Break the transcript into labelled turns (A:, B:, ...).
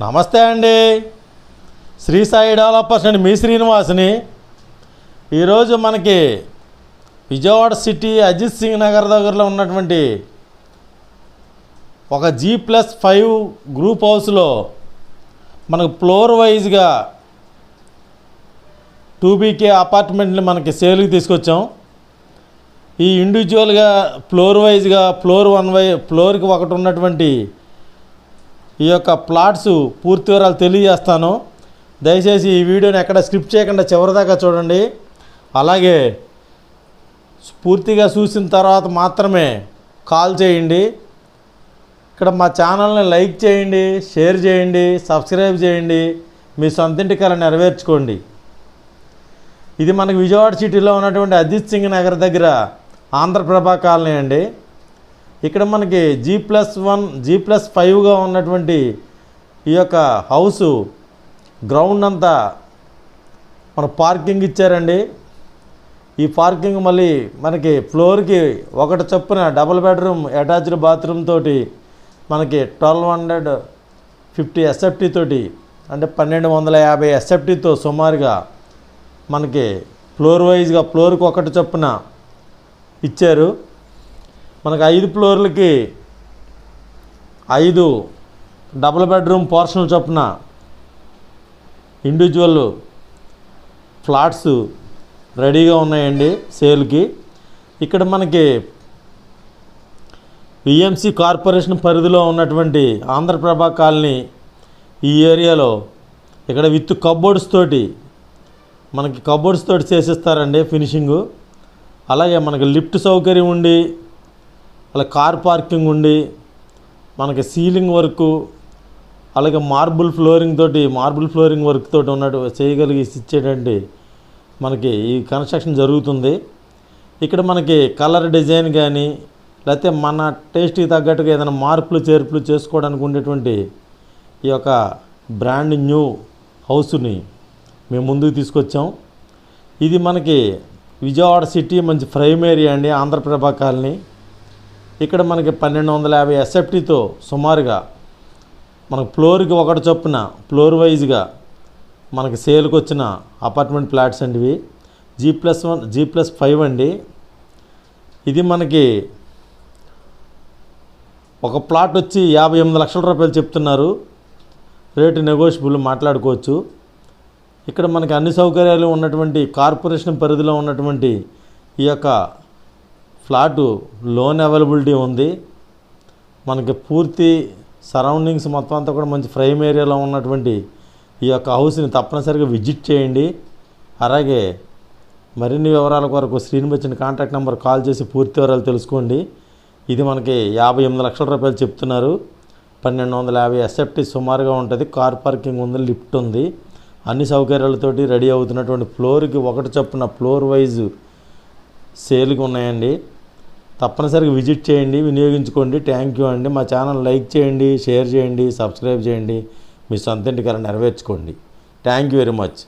A: నమస్తే అండి. శ్రీ సాయి డెవలపర్స్ అండి, మీ శ్రీనివాస్ని. ఈరోజు మనకి విజయవాడ సిటీ అజిత్ సింగ్ నగర్ దగ్గరలో ఉన్నటువంటి ఒక G+5 గ్రూప్ హౌస్లో మనకు ఫ్లోర్ వైజ్గా 2BK అపార్ట్మెంట్ని మనకి సేల్కి తీసుకొచ్చాం. ఈ ఇండివిజువల్గా ఫ్లోర్ వైజ్గా ఫ్లోర్కి ఒకటి ఉన్నటువంటి ఈ యొక్క ప్లాట్స్ పూర్తి వివరాలు తెలియజేస్తాను. దయచేసి ఈ వీడియోని ఎక్కడ స్కిప్ చేయకుండా చివరిదాకా చూడండి. అలాగే పూర్తిగా చూసిన తర్వాత మాత్రమే కాల్ చేయండి. ఇక్కడ మా ఛానల్ని లైక్ చేయండి, షేర్ చేయండి, సబ్స్క్రైబ్ చేయండి. మీ సొంతింటి కల నెరవేర్చుకోండి. ఇది మనకి విజయవాడ సిటీలో ఉన్నటువంటి అజిత్ సింగ్ నగర్ దగ్గర ఆంధ్రప్రభ కాలనీ అండి. ఇక్కడ మనకి G+1 G+5గా ఉన్నటువంటి ఈ యొక్క హౌసు గ్రౌండ్ అంతా మన పార్కింగ్ ఇచ్చారండి. ఈ పార్కింగ్ మళ్ళీ మనకి ఫ్లోర్కి ఒకటి చొప్పున డబుల్ బెడ్రూమ్ అటాచ్డ్ బాత్రూమ్ తోటి మనకి 1250 SFT తోటి, అంటే 1250 SFTతో సుమారుగా మనకి ఫ్లోర్ వైజ్గా ఫ్లోర్కి ఒకటి చొప్పున ఇచ్చారు. మనకు 5 ఫ్లోర్లకి 5 డబుల్ బెడ్రూమ్ పోర్షన్లు చొప్పున ఇండివిజువల్ ఫ్లాట్స్ రెడీగా ఉన్నాయండి సేల్కి. ఇక్కడ మనకి VMC కార్పొరేషన్ పరిధిలో ఉన్నటువంటి ఆంధ్రప్రభ కాలనీ ఈ ఏరియాలో ఇక్కడ విత్ కబోర్డ్స్ తోటి మనకి కబోర్డ్స్ తోటి చేసిస్తారండి ఫినిషింగు. అలాగే మనకి లిఫ్ట్ సౌకర్యం ఉండి, అలా కార్ పార్కింగ్ ఉండి, మనకి సీలింగ్ వర్క్, అలాగే మార్బుల్ ఫ్లోరింగ్ వర్క్ తోటి ఉన్నట్టు చేయగలిగి ఇచ్చేటండి మనకి ఈ కన్స్ట్రక్షన్ జరుగుతుంది. ఇక్కడ మనకి కలర్ డిజైన్ కానీ లేకపోతే మన టేస్ట్కి తగ్గట్టుగా ఏదైనా మార్పులు చేర్పులు చేసుకోవడానికి ఉండేటువంటి ఈ యొక్క బ్రాండ్ న్యూ హౌస్ని మేము ముందుకు తీసుకొచ్చాం. ఇది మనకి విజయవాడ సిటీ మంచి ప్రైమ్ ఏరియా అండి, ఆంధ్రప్రభ కాలనీ. ఇక్కడ మనకి 1250 SFTతో సుమారుగా మనకు ఫ్లోర్కి ఒకటి చొప్పున ఫ్లోర్ వైజ్గా మనకి సేల్కి వచ్చిన అపార్ట్మెంట్ ఫ్లాట్స్ అండి ఇవి. G+1 G+5 అండి. ఇది మనకి ఒక ప్లాట్ వచ్చి 58 లక్షల రూపాయలు చెప్తున్నారు. రేటు నెగోషియబుల్, మాట్లాడుకోవచ్చు. ఇక్కడ మనకి అన్ని సౌకర్యాలు ఉన్నటువంటి కార్పొరేషన్ పరిధిలో ఉన్నటువంటి ఈ యొక్క ఫ్లాటు లోన్ అవైలబిలిటీ ఉంది. మనకి పూర్తి సరౌండింగ్స్ మొత్తం అంతా కూడా మంచి ప్రైమ్ ఏరియాలో ఉన్నటువంటి ఈ యొక్క హౌస్ని తప్పనిసరిగా విజిట్ చేయండి. అలాగే మరిన్ని వివరాల కొరకు స్క్రీన్ మీద వచ్చిన కాంటాక్ట్ నెంబర్ కాల్ చేసి పూర్తి వివరాలు తెలుసుకోండి. ఇది మనకి 58 లక్షల రూపాయలు చెప్తున్నారు. 1250 SFT సుమారుగా ఉంటుంది. కార్ పార్కింగ్ ఉంది, లిఫ్ట్ ఉంది, అన్ని సౌకర్యాలతోటి రెడీ అవుతున్నటువంటి ఫ్లోర్కి ఒకటి చొప్పున ఫ్లోర్ వైజ్ సేల్కి ఉన్నాయండి. తప్పనిసరిగా విజిట్ చేయండి, వినియోగించుకోండి. థ్యాంక్ యూ అండి. మా ఛానల్ లైక్ చేయండి, షేర్ చేయండి, సబ్స్క్రైబ్ చేయండి. మీ సొంత ఇంటికి నెరవేర్చుకోండి. Thank you very much.